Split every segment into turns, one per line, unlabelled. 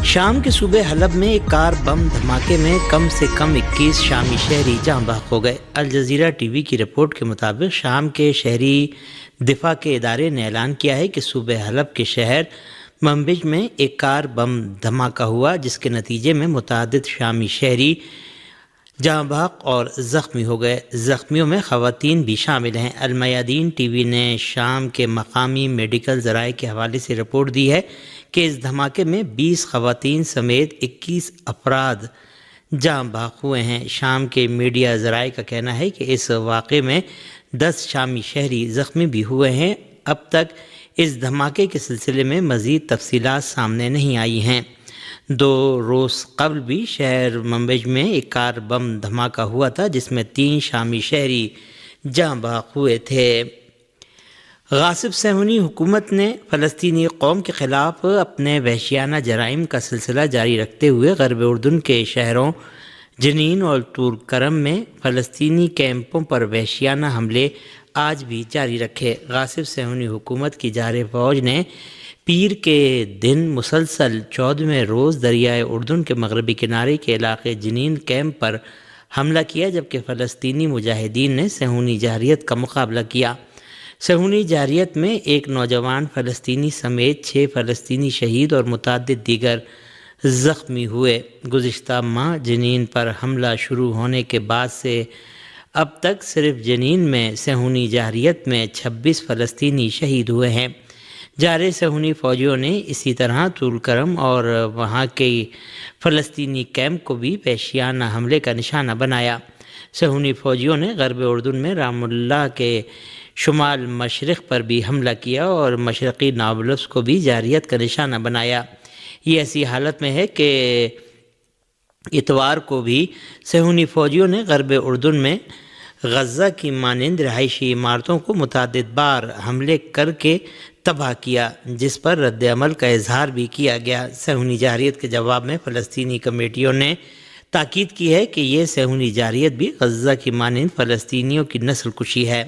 شام کے صوبے حلب میں ایک کار بم دھماکے میں کم سے کم 21 شامی شہری جاں بحق ہو گئے۔ الجزیرہ ٹی وی کی رپورٹ کے مطابق شام کے شہری دفاع کے ادارے نے اعلان کیا ہے کہ صوبے حلب کے شہر منبج میں ایک کار بم دھماکہ ہوا، جس کے نتیجے میں متعدد شامی شہری جاں بحق اور زخمی ہو گئے۔ زخمیوں میں خواتین بھی شامل ہیں۔ المیادین ٹی وی نے شام کے مقامی میڈیکل ذرائع کے حوالے سے رپورٹ دی ہے کہ اس دھماکے میں 20 خواتین سمیت 21 افراد جاں بحق ہوئے ہیں۔ شام کے میڈیا ذرائع کا کہنا ہے کہ اس واقعے میں 10 شامی شہری زخمی بھی ہوئے ہیں۔ اب تک اس دھماکے کے سلسلے میں مزید تفصیلات سامنے نہیں آئی ہیں۔ 2 روز قبل بھی شہر منبج میں ایک کار بم دھماکہ ہوا تھا، جس میں 3 شامی شہری جاں بحق ہوئے تھے۔ غاصب صہیونی حکومت نے فلسطینی قوم کے خلاف اپنے وحشیانہ جرائم کا سلسلہ جاری رکھتے ہوئے غرب اردن کے شہروں جنین اور طول کرم میں فلسطینی کیمپوں پر وحشیانہ حملے آج بھی جاری رکھے۔ غاصب صہیونی حکومت کی جارح فوج نے پیر کے دن مسلسل 14ویں روز دریائے اردن کے مغربی کنارے کے علاقے جنین کیمپ پر حملہ کیا، جبکہ فلسطینی مجاہدین نے صہیونی جارحیت کا مقابلہ کیا۔ صہیونی جارحیت میں ایک نوجوان فلسطینی سمیت 6 فلسطینی شہید اور متعدد دیگر زخمی ہوئے۔ گزشتہ ماہ جنین پر حملہ شروع ہونے کے بعد سے اب تک صرف جنین میں صہیونی جارحیت میں 26 فلسطینی شہید ہوئے ہیں۔ جارح صہیونی فوجیوں نے اسی طرح طول کرم اور وہاں کے فلسطینی کیمپ کو بھی وحشیانہ حملے کا نشانہ بنایا۔ صہیونی فوجیوں نے غرب اردن میں رام اللہ کے شمال مشرق پر بھی حملہ کیا اور مشرقی نابلس کو بھی جارحیت کا نشانہ بنایا۔ یہ ایسی حالت میں ہے کہ اتوار کو بھی صہیونی فوجیوں نے غرب اردن میں غزہ کی مانند رہائشی عمارتوں کو متعدد بار حملے کر کے تباہ کیا، جس پر رد عمل کا اظہار بھی کیا گیا۔ صہیونی جارحیت کے جواب میں فلسطینی کمیٹیوں نے تاکید کی ہے کہ یہ صہیونی جارحیت بھی غزہ کی مانند فلسطینیوں کی نسل کشی ہے۔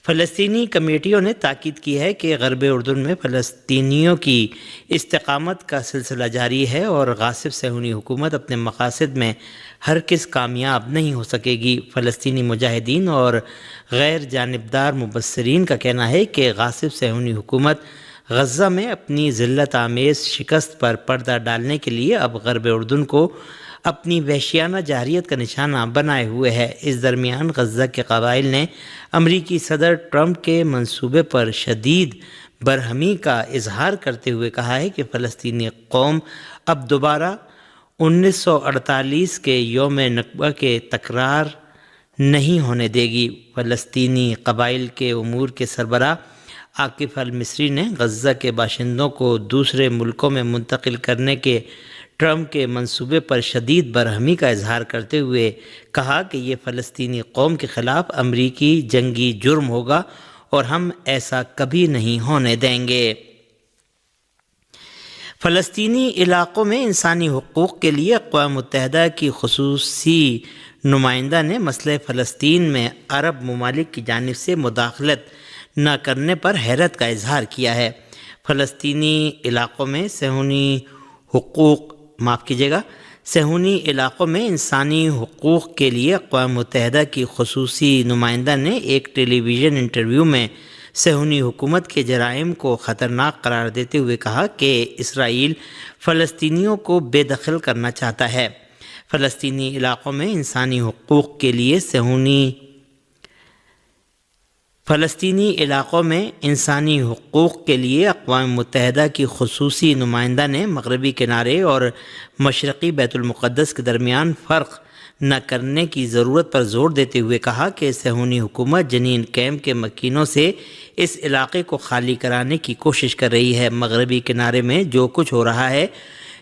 فلسطینی کمیٹیوں نے تاکید کی ہے کہ غرب اردن میں فلسطینیوں کی استقامت کا سلسلہ جاری ہے اور غاصب صہیونی حکومت اپنے مقاصد میں ہرگز کامیاب نہیں ہو سکے گی۔ فلسطینی مجاہدین اور غیر جانبدار مبصرین کا کہنا ہے کہ غاصب صہیونی حکومت غزہ میں اپنی ذلت آمیز شکست پر پردہ ڈالنے کے لیے اب غرب اردن کو اپنی وحشیانہ جارحیت کا نشانہ بنائے ہوئے ہے۔ اس درمیان غزہ کے قبائل نے امریکی صدر ٹرمپ کے منصوبے پر شدید برہمی کا اظہار کرتے ہوئے کہا ہے کہ فلسطینی قوم اب دوبارہ 1948 کے یوم نکبہ کے تکرار نہیں ہونے دے گی۔ فلسطینی قبائل کے امور کے سربراہ عاکف المصری نے غزہ کے باشندوں کو دوسرے ملکوں میں منتقل کرنے کے ٹرمپ کے منصوبے پر شدید برہمی کا اظہار کرتے ہوئے کہا کہ یہ فلسطینی قوم کے خلاف امریکی جنگی جرم ہوگا اور ہم ایسا کبھی نہیں ہونے دیں گے۔ فلسطینی علاقوں میں انسانی حقوق کے لیے اقوام متحدہ کی خصوصی نمائندہ نے مسئلہ فلسطین میں عرب ممالک کی جانب سے مداخلت نہ کرنے پر حیرت کا اظہار کیا ہے۔ فلسطینی علاقوں میں صہیونی علاقوں میں انسانی حقوق کے لیے اقوام متحدہ کی خصوصی نمائندہ نے ایک ٹیلی ویژن انٹرویو میں صہیونی حکومت کے جرائم کو خطرناک قرار دیتے ہوئے کہا کہ اسرائیل فلسطینیوں کو بے دخل کرنا چاہتا ہے۔ فلسطینی علاقوں میں انسانی حقوق کے لیے اقوام متحدہ کی خصوصی نمائندہ نے مغربی کنارے اور مشرقی بیت المقدس کے درمیان فرق نہ کرنے کی ضرورت پر زور دیتے ہوئے کہا کہ صہیونی حکومت جنین کیمپ کے مکینوں سے اس علاقے کو خالی کرانے کی کوشش کر رہی ہے۔ مغربی کنارے میں جو کچھ ہو رہا ہے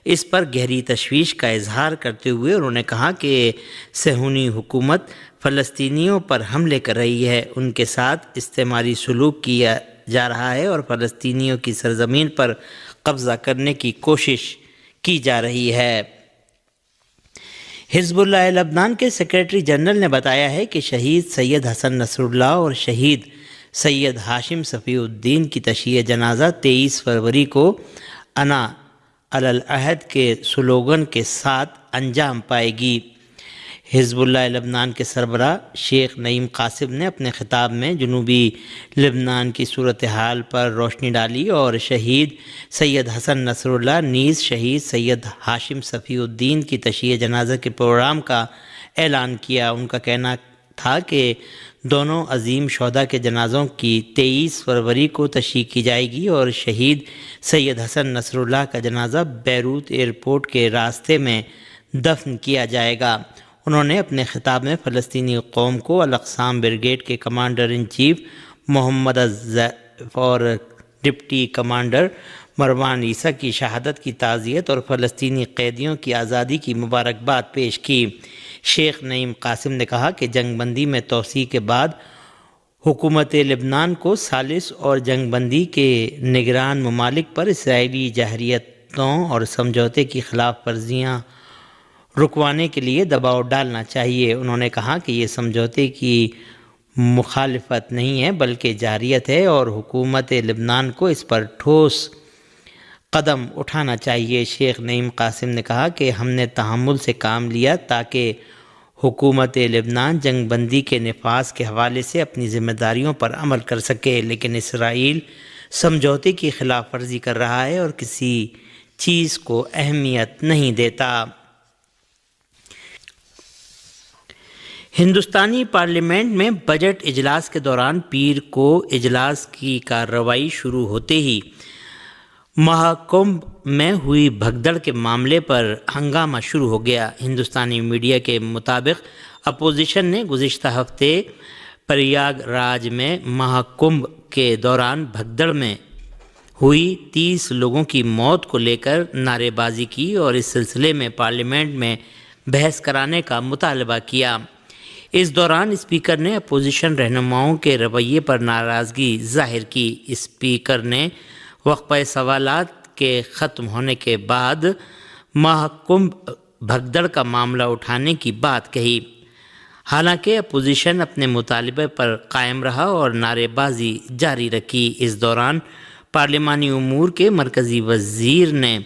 اس پر گہری تشویش کا اظہار کرتے ہوئے انہوں نے کہا کہ صہیونی حکومت فلسطینیوں پر حملے کر رہی ہے، ان کے ساتھ استعماری سلوک کیا جا رہا ہے اور فلسطینیوں کی سرزمین پر قبضہ کرنے کی کوشش کی جا رہی ہے۔ حزب اللہ لبنان کے سیکریٹری جنرل نے بتایا ہے کہ شہید سید حسن نصر اللہ اور شہید سید ہاشم صفی الدین کی تشییع جنازہ 23 فروری کو انا علی العہد کے سلوگن کے ساتھ انجام پائے گی۔ حزب اللہ لبنان کے سربراہ شیخ نعیم قاسم نے اپنے خطاب میں جنوبی لبنان کی صورتحال پر روشنی ڈالی اور شہید سید حسن نصر اللہ نیز شہید سید ہاشم صفی الدین کی تشییع جنازہ کے پروگرام کا اعلان کیا۔ ان کا کہنا تھا کہ دونوں عظیم شہداء کے جنازوں کی 23 فروری کو تشییع کی جائے گی اور شہید سید حسن نصر اللہ کا جنازہ بیروت ایئرپورٹ کے راستے میں دفن کیا جائے گا۔ انہوں نے اپنے خطاب میں فلسطینی قوم کو الاقصام بریگیڈ کے کمانڈر ان چیف محمد الزیف اور ڈپٹی کمانڈر مروان عیسیٰ کی شہادت کی تعزیت اور فلسطینی قیدیوں کی آزادی کی مبارکباد پیش کی۔ شیخ نعیم قاسم نے کہا کہ جنگ بندی میں توسیع کے بعد حکومت لبنان کو ثالث اور جنگ بندی کے نگران ممالک پر اسرائیلی جارحیتوں اور سمجھوتے کی خلاف ورزیاں رکوانے کے لیے دباؤ ڈالنا چاہیے۔ انہوں نے کہا کہ یہ سمجھوتے کی مخالفت نہیں ہے بلکہ جارحیت ہے اور حکومت لبنان کو اس پر ٹھوس قدم اٹھانا چاہیے۔ شیخ نعیم قاسم نے کہا کہ ہم نے تحمل سے کام لیا تاکہ حکومت لبنان جنگ بندی کے نفاذ کے حوالے سے اپنی ذمہ داریوں پر عمل کر سکے، لیکن اسرائیل سمجھوتے کی خلاف ورزی کر رہا ہے اور کسی چیز کو اہمیت نہیں دیتا۔ ہندوستانی پارلیمنٹ میں بجٹ اجلاس کے دوران پیر کو اجلاس کی کارروائی شروع ہوتے ہی مہاکمبھ میں ہوئی بھگدڑ کے معاملے پر ہنگامہ شروع ہو گیا۔ ہندوستانی میڈیا کے مطابق اپوزیشن نے گزشتہ ہفتے پریاگ راج میں مہاکمبھ کے دوران بھگدڑ میں ہوئی 30 لوگوں کی موت کو لے کر نعرے بازی کی اور اس سلسلے میں پارلیمنٹ میں بحث کرانے کا مطالبہ کیا۔ اس دوران اسپیکر نے اپوزیشن رہنماؤں کے رویے پر ناراضگی ظاہر کی۔ اسپیکر نے وقفہ سوالات کے ختم ہونے کے بعد مہاکمبھ بھگدڑ کا معاملہ اٹھانے کی بات کہی، حالانکہ اپوزیشن اپنے مطالبے پر قائم رہا اور نعرے بازی جاری رکھی۔ اس دوران پارلیمانی امور کے مرکزی وزیر نے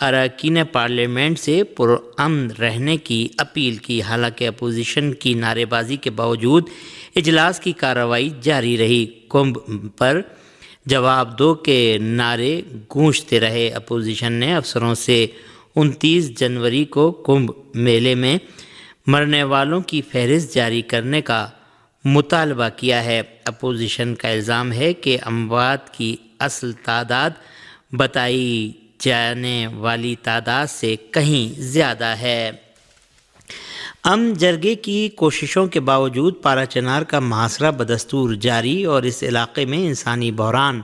اراکین پارلیمنٹ سے پرامن رہنے کی اپیل کی، حالانکہ اپوزیشن کی نعرے بازی کے باوجود اجلاس کی کارروائی جاری رہی۔ کمبھ پر جواب دو کے نعرے گونجتے رہے۔ اپوزیشن نے افسروں سے 29 جنوری کو کمبھ میلے میں مرنے والوں کی فہرست جاری کرنے کا مطالبہ کیا ہے۔ اپوزیشن کا الزام ہے کہ اموات کی اصل تعداد بتائی جانے والی تعداد سے کہیں زیادہ ہے۔ امن جرگے کی کوششوں کے باوجود پارا چنار کا محاصرہ بدستور جاری اور اس علاقے میں انسانی بحران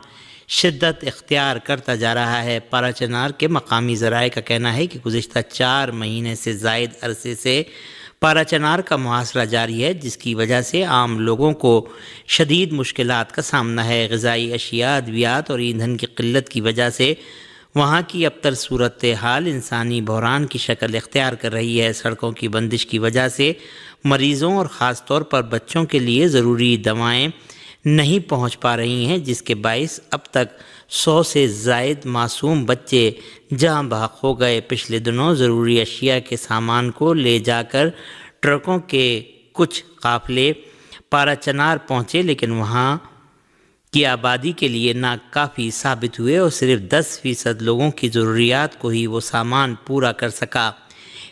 شدت اختیار کرتا جا رہا ہے۔ پارا چنار کے مقامی ذرائع کا کہنا ہے کہ گزشتہ 4 مہینے سے زائد عرصے سے پارا چنار کا محاصرہ جاری ہے، جس کی وجہ سے عام لوگوں کو شدید مشکلات کا سامنا ہے۔ غذائی اشیاء، ادویات اور ایندھن کی قلت کی وجہ سے وہاں کی ابتر صورتحال انسانی بحران کی شکل اختیار کر رہی ہے۔ سڑکوں کی بندش کی وجہ سے مریضوں اور خاص طور پر بچوں کے لیے ضروری دوائیں نہیں پہنچ پا رہی ہیں، جس کے باعث اب تک 100 سے زائد معصوم بچے جاں بحق ہو گئے۔ پچھلے دنوں ضروری اشیاء کے سامان کو لے جا کر ٹرکوں کے کچھ قافلے پارا چنار پہنچے، لیکن وہاں کی آبادی کے لیے ناکافی ثابت ہوئے اور صرف 10% لوگوں کی ضروریات کو ہی وہ سامان پورا کر سکا۔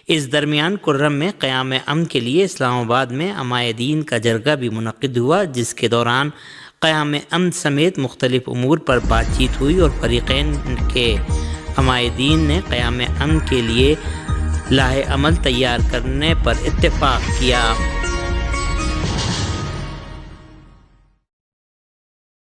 اس درمیان کرم میں قیام امن کے لیے اسلام آباد میں عمائدین کا جرگہ بھی منعقد ہوا، جس کے دوران قیام امن سمیت مختلف امور پر بات چیت ہوئی اور فریقین کے عمائدین نے قیام امن کے لیے لاہ عمل تیار کرنے پر اتفاق کیا۔